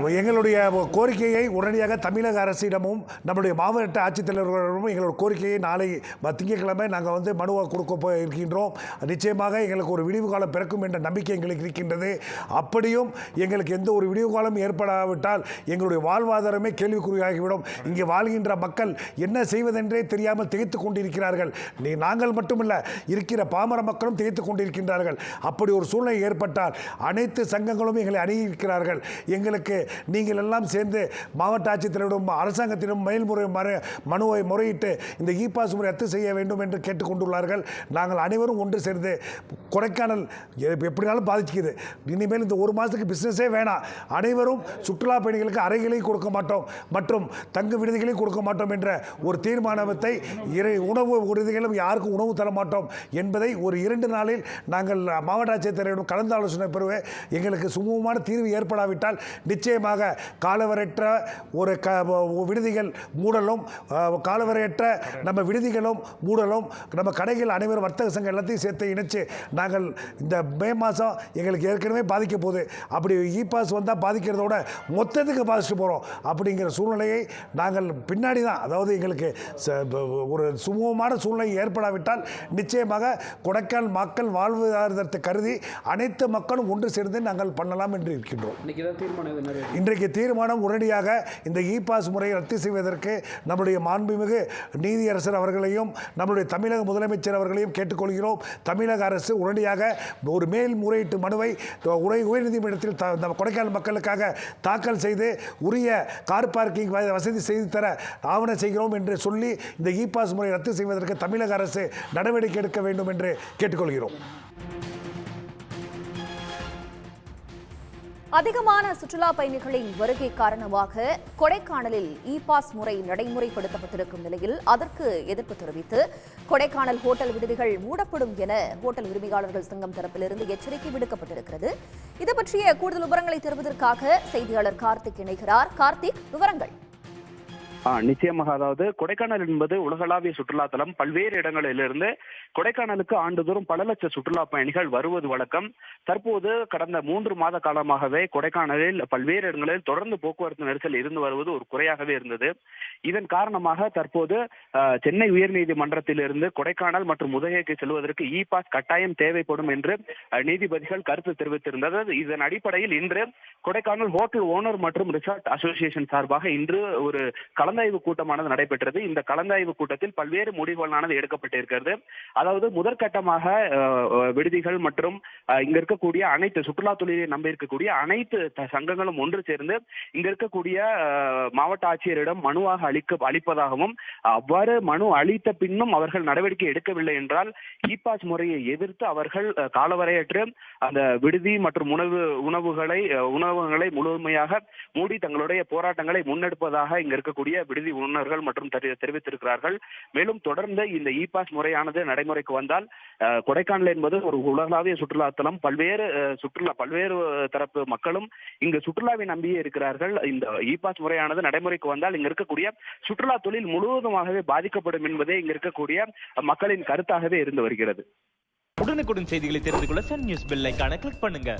எங்களுடைய கோரிக்கையை உடனடியாக தமிழக அரசிடமும் நம்முடைய மாவட்ட ஆட்சித்தலைவர்களிடமும் எங்களோட கோரிக்கையை நாளை திங்கட்கிழமை நாங்கள் மனுவாக கொடுக்க இருக்கின்றோம். நிச்சயமாக எங்களுக்கு ஒரு விடிவு காலம் பிறக்கும் என்ற நம்பிக்கை எங்களுக்கு இருக்கின்றது. அப்படியும் எங்களுக்கு எந்த ஒரு விடிவு காலம் ஏற்படாவிட்டால் எங்களுடைய வாழ்வாதாரமே கேள்விக்குறியாகிவிடும். இங்கே வாழ்கின்ற மக்கள் என்ன செய்வதென்றே தெரியாமல் திகைத்து கொண்டிருக்கிறார்கள். நாங்கள் மட்டுமல்ல, இருக்கிற பாமர மக்களும் திகைத்து கொண்டிருக்கின்றார்கள். அப்படி ஒரு சூழ்நிலை ஏற்பட்டால் அனைத்து சங்கங்களும் எங்களை அணுகியிருக்கிறார்கள். எங்களுக்கு நீங்கள் எல்லாம் சேர்ந்து மாவட்ட ஆட்சித்தலைவரிடம் அரசாங்கத்திடம் மேல்முறை மனுவை முறையிட்டு இந்த இ பாஸ் முறை ரத்து செய்ய வேண்டும் என்று கேட்டுக்கொண்டுள்ளார்கள். நாங்கள் அனைவரும் ஒன்று சேர்ந்து கொடைக்கானல் எப்படினாலும் பாதிக்குது. இனிமேல் இந்த ஒரு மாதத்துக்கு பிஸ்னஸே வேணாம், அனைவரும் சுற்றுலா பயணிகளுக்கு அறைகளை கொடுக்க மாட்டோம் மற்றும் தங்கு விடுதிகளை கொடுக்க மாட்டோம் என்ற ஒரு தீர்மானத்தை உணவு விடுதிகளும் யாருக்கும் உணவு தர மாட்டோம் என்பதை ஒரு 2 நாளில் நாங்கள் மாவட்ட ஆட்சித்தலைவரிடம் கலந்து ஆலோசனை பெறுவே. எங்களுக்கு சுமூகமான தீர்வு ஏற்படாவிட்டால் நிச்சயமாக காலவரையற்ற ஒரு விடுதிகள் மூடலும், காலவரையற்ற நம்ம விடுதிகளும் மூடலும், நம்ம கடைகள் அனைவரும் வர்த்தக சங்கம் எல்லாத்தையும் சேர்த்து இணைச்சு நாங்கள் இந்த மே மாதம் எங்களுக்கு ஏற்கனவே பாதிக்க போகுது. அப்படி இ பாஸ் வந்தால் பாதிக்கிறதோட மொத்தத்துக்கு பாதிச்சுட்டு போகிறோம். அப்படிங்கிற சூழ்நிலையை நாங்கள் பின்னாடி தான், அதாவது எங்களுக்கு ஒரு சுமூகமான சூழ்நிலை ஏற்படாவிட்டால் நிச்சயமாக கொடைக்கானல் மக்கள் வாழ்வாதாரத்தை கருதி அனைத்து மக்களும் ஒன்று சேர்ந்து நாங்கள் பண்ணலாம் என்று இருக்கின்றோம். இன்றைக்கு தீர்மானம் உடனடியாக இந்த இ பாஸ் முறையை ரத்து செய்வதற்கு நம்முடைய மாண்புமிகு நீதியரசர் அவர்களையும் நம்முடைய தமிழக முதலமைச்சர் அவர்களையும் கேட்டுக்கொள்கிறோம். தமிழக அரசு உடனடியாக ஒரு மேல்முறையீட்டு மனுவை உயர்நீதிமன்றத்தில் கொடைக்கானல் மக்களுக்காக தாக்கல் செய்து உரிய கார் பார்க்கிங் வசதி செய்து தர ஆவணம் செய்கிறோம் என்று சொல்லி இந்த இ பாஸ் முறை ரத்து செய்வதற்கு தமிழக அரசு நடவடிக்கை எடுக்க வேண்டும் என்று கேட்டுக்கொள்கிறோம். அதிகமான சுற்றுலா பயணிகளின் வருகை காரணமாக கொடைக்கானலில் இ பாஸ் முறை நடைமுறைப்படுத்தப்பட்டிருக்கும் நிலையில் அதற்கு எதிர்ப்பு தெரிவித்து கொடைக்கானல் ஹோட்டல் விடுதிகள் மூடப்படும் என ஹோட்டல் உரிமையாளர்கள் சங்கம் தரப்பிலிருந்து எச்சரிக்கை விடுக்கப்பட்டிருக்கிறது. இது பற்றிய கூடுதல் விவரங்களை தருவதற்காக செய்தியாளர் கார்த்திக் இணைகிறார். கார்த்திக், விவரங்கள். நிச்சயமாக, அதாவது கொடைக்கானல் என்பது உலகளாவிய சுற்றுலா தலம். பல்வேறு இடங்களிலிருந்து கொடைக்கானலுக்கு ஆண்டுதோறும் பல லட்சம் சுற்றுலா பயணிகள் வருவது வழக்கம். தற்போது கடந்த 3 மாத காலமாகவே கொடைக்கானலில் பல்வேறு இடங்களில் தொடர்ந்து போக்குவரத்து நெரிசல் இருந்து வருவது ஒரு குறையாகவே இருந்தது. இதன் காரணமாக தற்போது சென்னை உயர்நீதிமன்றத்திலிருந்து கொடைக்கானல் மற்றும் உதகைக்கு செல்வதற்கு இ பாஸ் கட்டாயம் தேவைப்படும் என்று நீதிபதிகள் கருத்து தெரிவித்திருந்தது. இதன் அடிப்படையில் இன்று கொடைக்கானல் ஹோட்டல் ஓனர் மற்றும் ரிசார்ட் அசோசியேஷன் சார்பாக இன்று ஒரு கலந்தாய்வு கூட்டமானது நடைபெற்றது. இந்த கலந்தாய்வு கூட்டத்தில் பல்வேறு முடிவுகளானது எடுக்கப்பட்டிருக்கிறது. அதாவது முதற்கட்டமாக விடுதிகள் மற்றும் இங்க இருக்கக்கூடிய அனைத்து சுற்றுலா தொழிலை நம்பி இருக்கக்கூடிய அனைத்து சங்கங்களும் ஒன்று சேர்ந்து இங்க இருக்கக்கூடிய மாவட்ட ஆட்சியரிடம் மனுவாக அளிப்பதாகவும், அவ்வாறு மனு அளித்த பின்னும் அவர்கள் நடவடிக்கை எடுக்கவில்லை என்றால் இ பாஸ் முறையை எதிர்த்து அவர்கள் காலவரையற்று அந்த விடுதி மற்றும் உணவகங்களை முழுமையாக மூடி தங்களுடைய போராட்டங்களை முன்னெடுப்பதாக இங்க இருக்கக்கூடிய விடுதி உணர்வுகள் மற்றும் தெரிவித்திருக்கிறார்கள். மேலும் தொடர்ந்து இந்த இ பாஸ் முறையானது நடைமுறைக்கு வந்தால் கொடைக்கானல் என்பது ஒரு உலகளாவிய சுற்றுலா தலம். பல்வேறு தரப்பு மக்களும் இங்கு சுற்றுலாவை நம்பியே இருக்கிறார்கள். இந்த இ பாஸ் முறையானது நடைமுறைக்கு வந்தால் இங்க இருக்கக்கூடிய சுற்றுலா தொழில் முழுவதுமாகவே பாதிக்கப்படும் என்பதே இங்க இருக்கக்கூடிய மக்களின் கருத்தாகவே இருந்து வருகிறது. உடனுக்குடன் செய்திகளை தெரிந்து கொள்ள சன் நியூஸ் பெல் ஐகானை கிளிக் பண்ணுங்க.